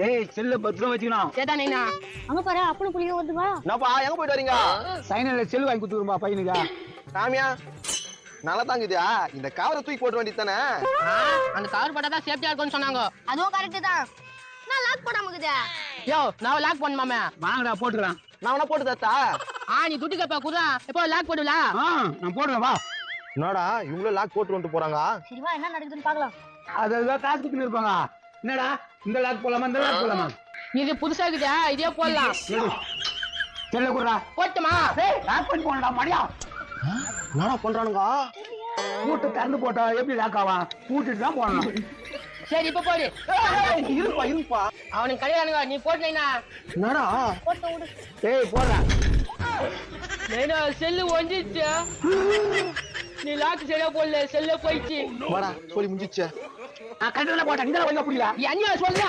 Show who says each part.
Speaker 1: ஏய் செல்ல பத்திரம் வச்சுக்கணும்.
Speaker 2: சேதா நைனா
Speaker 3: அங்க பாரு அப்பனும் புளியும் வந்துவா.
Speaker 4: என்னப்பா எங்க போயிட்டு வரீங்க?
Speaker 1: சைனல்ல செல் வாங்கி கொடுத்துருமா பையனுக்கு.
Speaker 4: சாமியா நல்லா தாங்குதியா? இந்த கவரை தூக்கி போட வேண்டியது தானே?
Speaker 2: அந்த கவர் போட்டாதான் சேஃப்டியா இருக்கும்னு சொன்னாங்க.
Speaker 3: அதுவும் கரெக்ட் தான். நான் லாக் போடாம இருக்குதே.
Speaker 2: யோ நான் லாக் பண்ணுமாமே.
Speaker 1: வாங்கடா போட்டுறேன்.
Speaker 4: நான் வேணா போட்டு தத்தா.
Speaker 2: நீ துட்டி கப்பா குறா எப்போ லாக் போடுல.
Speaker 1: நான் போடுறேன் வா.
Speaker 4: என்னடா இவங்களும் லாக் போட்டு வந்துட்டு போறாங்க?
Speaker 3: சரி வா என்ன நடக்குதுன்னு பார்க்கலாம்.
Speaker 1: அதுதான் காசு கொடுத்துன்னு இருப்பாங்க. என்னடா இந்த லாக் போலாமா இந்த லாக் போலாமா?
Speaker 2: இது புதுசா இருக்குதா இதே போடலாம்.
Speaker 1: செல்ல குடுறா.
Speaker 2: போட்டுமா
Speaker 1: லாக் பண்ணி போடா மடியா.
Speaker 4: என்னடா பண்றானுங்க?
Speaker 1: பூட்டு திறந்து போட்டா எப்படி லாக் ஆவா? பூட்டிட்டு தான் போடணும்.
Speaker 2: சரி இப்ப போடு.
Speaker 4: இருப்பா
Speaker 2: அவனுக்கு கிடையாதுங்க நீ போட்டு நைனா.
Speaker 4: என்னடா
Speaker 3: போட்டு விடு.
Speaker 1: ஏய் போடுறா.
Speaker 2: நைனா செல்லு ஒஞ்சிச்சு. நீ லாக் சரியா போடல செல்ல போயிடுச்சு.
Speaker 4: வாடா சொல்லி முடிஞ்சிச்சு.
Speaker 1: நான் கரெக்டா போட்டேன். இந்த வழியா புரியல.
Speaker 2: என்ன சொல்றா?